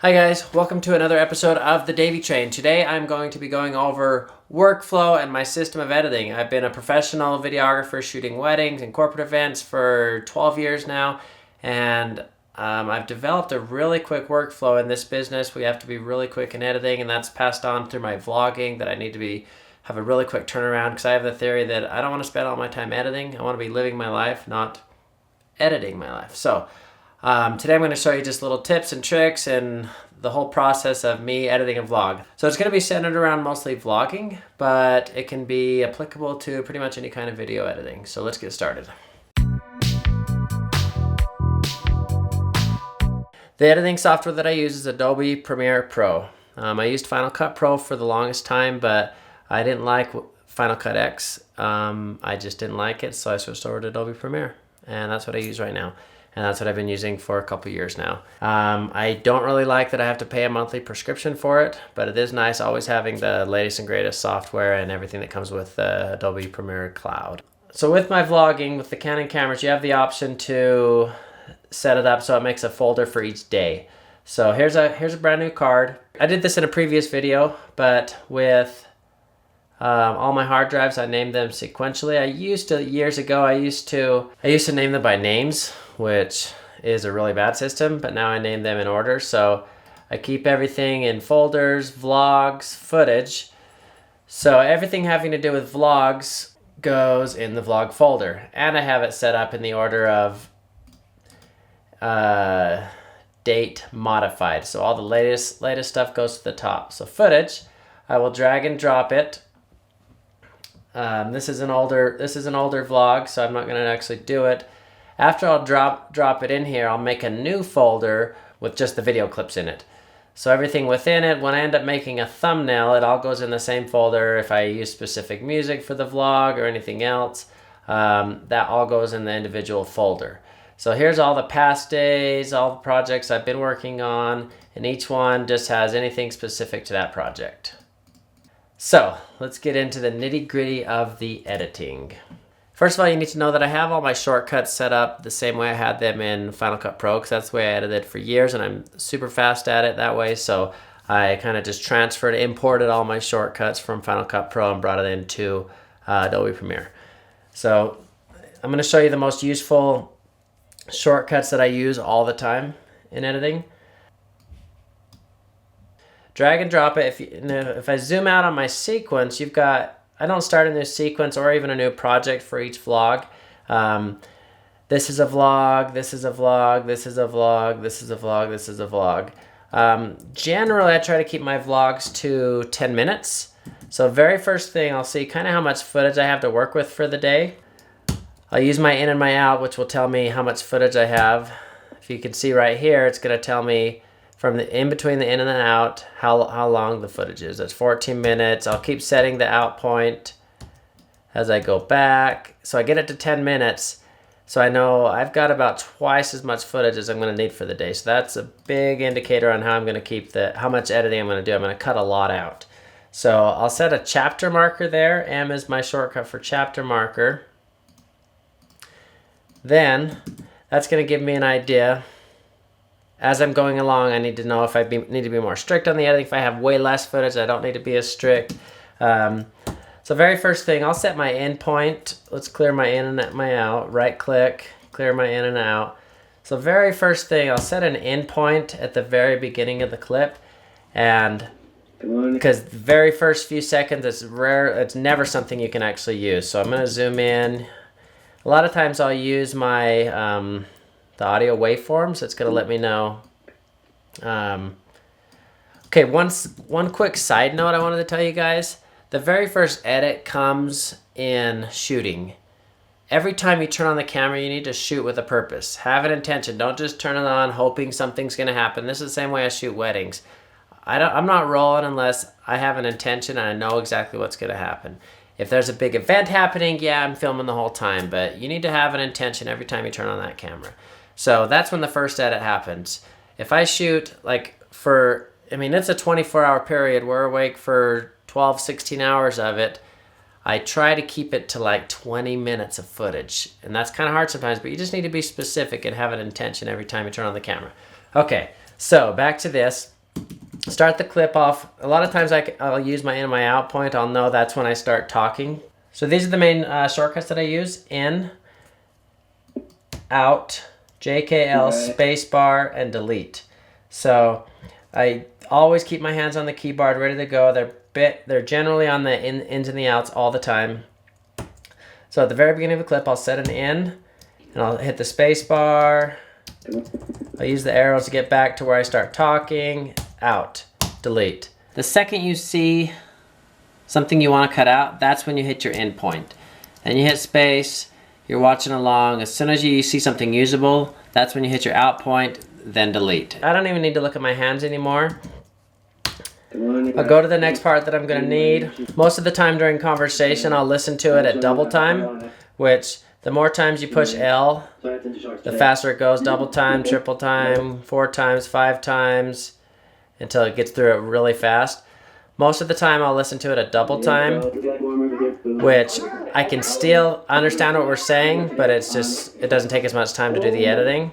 Hi guys, welcome to another episode of the Davey Train. Today I'm going to be going over workflow and my system of editing. I've been a professional videographer shooting weddings and corporate events for 12 years now, and I've developed a really quick workflow in this business. We have to be really quick in editing, and that's passed on through my vlogging, that I need to have a really quick turnaround because I have the theory that I don't want to spend all my time editing. I want to be living my life, not editing my life. So today I'm going to show you just little tips and tricks and the whole process of me editing a vlog. So it's going to be centered around mostly vlogging, but it can be applicable to pretty much any kind of video editing. So let's get started. The editing software that I use is Adobe Premiere Pro. I used Final Cut Pro for the longest time, but I didn't like Final Cut X. I just didn't like it, so I switched over to Adobe Premiere, and that's what I use right now. And that's what I've been using for a couple years now. I don't really like that I have to pay a monthly prescription for it, but it is nice always having the latest and greatest software and everything that comes with Adobe Premiere Cloud. So with my vlogging, with the Canon cameras, you have the option to set it up so it makes a folder for each day. So here's a brand new card. I did this in a previous video, but with all my hard drives, I named them sequentially. Years ago, I used to name them by names, which is a really bad system, but now I name them in order. So I keep everything in folders, vlogs, footage. So everything having to do with vlogs goes in the vlog folder. And I have it set up in the order of date modified. So all the latest stuff goes to the top. So footage, I will drag and drop it. This is an older vlog, so I'm not going to actually do it. After I'll drop it in here, I'll make a new folder with just the video clips in it. So everything within it, when I end up making a thumbnail, it all goes in the same folder. If I use specific music for the vlog or anything else, that all goes in the individual folder. So here's all the past days, all the projects I've been working on, and each one just has anything specific to that project. So let's get into the nitty-gritty of the editing. First of all, you need to know that I have all my shortcuts set up the same way I had them in Final Cut Pro, because that's the way I edited for years, and I'm super fast at it that way. So I kind of just imported all my shortcuts from Final Cut Pro and brought it into Adobe Premiere. So I'm going to show you the most useful shortcuts that I use all the time in editing. Drag and drop it. If I zoom out on my sequence, I don't start a new sequence or even a new project for each vlog. This is a vlog, this is a vlog, this is a vlog, this is a vlog, this is a vlog. Generally, I try to keep my vlogs to 10 minutes. So very first thing, I'll see kind of how much footage I have to work with for the day. I'll use my in and my out, which will tell me how much footage I have. If you can see right here, it's going to tell me from the in between the in and the out how long the footage is. That's 14 minutes. I'll keep setting the out point as I go back. So I get it to 10 minutes. So I know I've got about twice as much footage as I'm going to need for the day. So that's a big indicator on how I'm going to keep how much editing I'm going to do. I'm going to cut a lot out. So I'll set a chapter marker there. M is my shortcut for chapter marker. Then that's going to give me an idea. As I'm going along, I need to know if need to be more strict on the editing. If I have way less footage, I don't need to be as strict. So very first thing, I'll set my in point. Let's clear my in and my out. Right click, clear my in and out. So very first thing, I'll set an in point at the very beginning of the clip. And because the very first few seconds, it's rare, it's never something you can actually use. So I'm going to zoom in. A lot of times I'll use my the audio waveforms. It's going to let me know. Okay, one quick side note I wanted to tell you guys. The very first edit comes in shooting. Every time you turn on the camera, you need to shoot with a purpose. Have an intention. Don't just turn it on hoping something's going to happen. This is the same way I shoot weddings. I'm not rolling unless I have an intention and I know exactly what's going to happen. If there's a big event happening, yeah, I'm filming the whole time, but you need to have an intention every time you turn on that camera. So that's when the first edit happens. If I shoot it's a 24-hour period. We're awake for 12, 16 hours of it. I try to keep it to like 20 minutes of footage. And that's kind of hard sometimes, but you just need to be specific and have an intention every time you turn on the camera. Okay, so back to this. start the clip off. A lot of times I'll use my in and my out point. I'll know that's when I start talking. So these are the main shortcuts that I use: in, out, JKL, spacebar, and delete. So I always keep my hands on the keyboard ready to go. They're generally on the ins and the outs all the time. So at the very beginning of the clip, I'll set an in, and I'll hit the spacebar. I'll use the arrows to get back to where I start talking. Out, delete. The second you see something you want to cut out, that's when you hit your end point. And you hit space, you're watching along. As soon as you see something usable, that's when you hit your out point, then delete. I don't even need to look at my hands anymore. I'll go to the next part that I'm gonna need. Most of the time during conversation, I'll listen to it at double time, which the more times you push L, the faster it goes. Double time, triple time, 4 times, 5 times, until it gets through it really fast. Most of the time I'll listen to it at double time, which I can still understand what we're saying, but it doesn't take as much time to do the editing.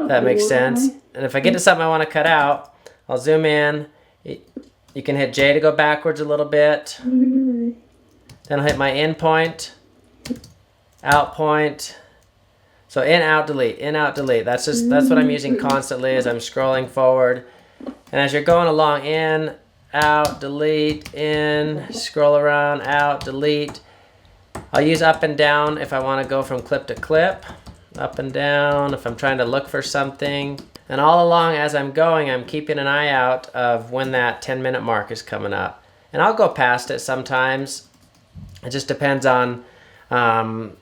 That makes sense. And if I get to something I want to cut out, I'll zoom in. You can hit J to go backwards a little bit. Then I'll hit my in point, out point. So in, out, delete, in, out, delete. That's what I'm using constantly as I'm scrolling forward. And as you're going along, in, out, delete, in, scroll around, out, delete. I'll use up and down if I want to go from clip to clip. Up and down if I'm trying to look for something. And all along as I'm going, I'm keeping an eye out of when that 10-minute mark is coming up. And I'll go past it sometimes. It just depends on how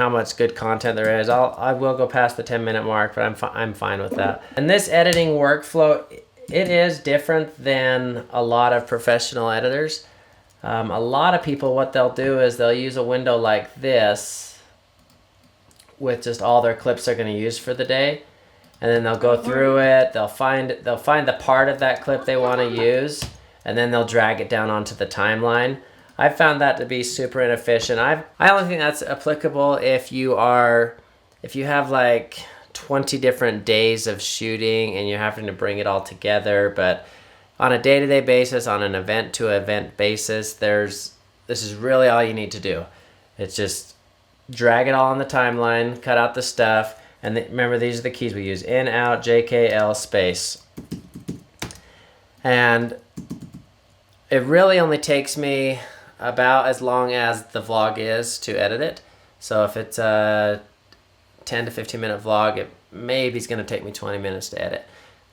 much good content there is. I will go past the 10-minute mark, but I'm fine with that. And this editing workflow, it is different than a lot of professional editors. A lot of people, what they'll do is they'll use a window like this with just all their clips they're going to use for the day, and then they'll go through it. They'll find the part of that clip they want to use, and then they'll drag it down onto the timeline. I found that to be super inefficient. I only think that's applicable if you have like 20 different days of shooting and you're having to bring it all together. But on a day-to-day basis, on an event-to-event basis, this is really all you need to do. It's just drag it all on the timeline, cut out the stuff, and remember, these are the keys we use: in, out, JKL, space. And it really only takes me about as long as the vlog is to edit it. So if it's a 10 to 15 minute vlog, it maybe is going to take me 20 minutes to edit.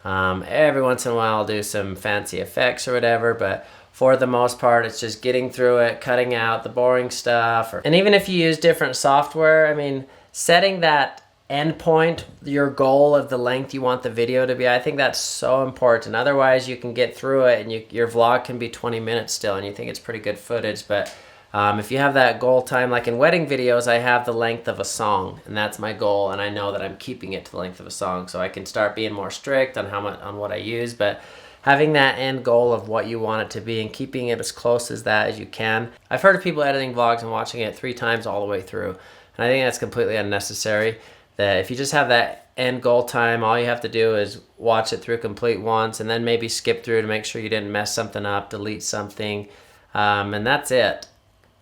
Every once in a while I'll do some fancy effects or whatever, but for the most part it's just getting through it, cutting out the boring stuff. And even if you use different software, setting that endpoint, your goal of the length you want the video to be, I think that's so important. Otherwise you can get through it and your vlog can be 20 minutes still and you think it's pretty good footage. But if you have that goal time, like in wedding videos, I have the length of a song, and that's my goal, and I know that I'm keeping it to the length of a song, so I can start being more strict on what I use. But having that end goal of what you want it to be and keeping it as close as that as you can. I've heard of people editing vlogs and watching it 3 times all the way through, and I think that's completely unnecessary. That if you just have that end goal time, all you have to do is watch it through complete once and then maybe skip through to make sure you didn't mess something up, delete something, and that's it.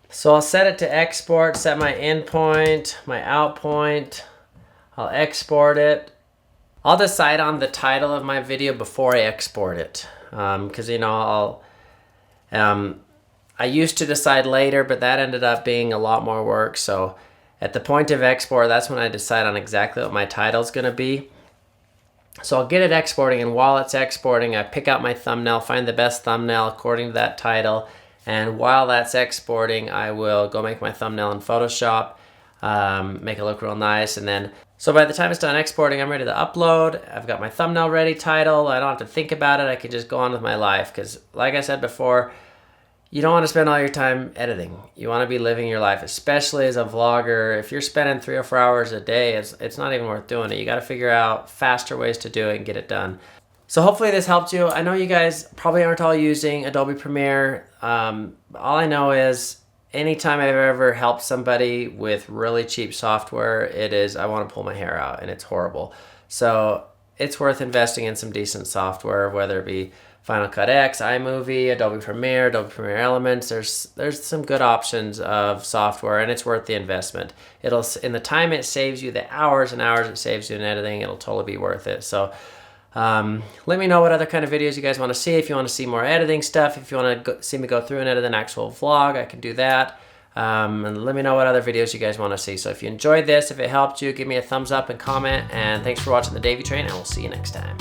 So I'll set it to export, set my in point, my out point. I'll export it. I'll decide on the title of my video before I export it, because I used to decide later, but that ended up being a lot more work. So at the point of export, that's when I decide on exactly what my title is going to be. So I'll get it exporting, and while it's exporting, I pick out my thumbnail, find the best thumbnail according to that title, and while that's exporting, I will go make my thumbnail in Photoshop, make it look real nice, and then so by the time it's done exporting, I'm ready to upload. I've got my thumbnail ready, title. I don't have to think about it. I can just go on with my life, because like I said before, you don't want to spend all your time editing. You want to be living your life, especially as a vlogger. If you're spending 3 or 4 hours a day, it's not even worth doing it. You got to figure out faster ways to do it and get it done. So hopefully this helped you. I know you guys probably aren't all using Adobe Premiere. All I know is anytime I've ever helped somebody with really cheap software, I want to pull my hair out, and it's horrible. So it's worth investing in some decent software, whether it be Final Cut X, iMovie, Adobe Premiere Elements. There's some good options of software, and it's worth the investment. In the time it saves you, the hours and hours it saves you in editing, it'll totally be worth it. So let me know what other kind of videos you guys want to see. If you want to see more editing stuff, if you want to see me go through and edit an actual vlog, I can do that. And let me know what other videos you guys want to see. So if you enjoyed this, if it helped you, give me a thumbs up and comment. And thanks for watching the Davey Train, and we'll see you next time.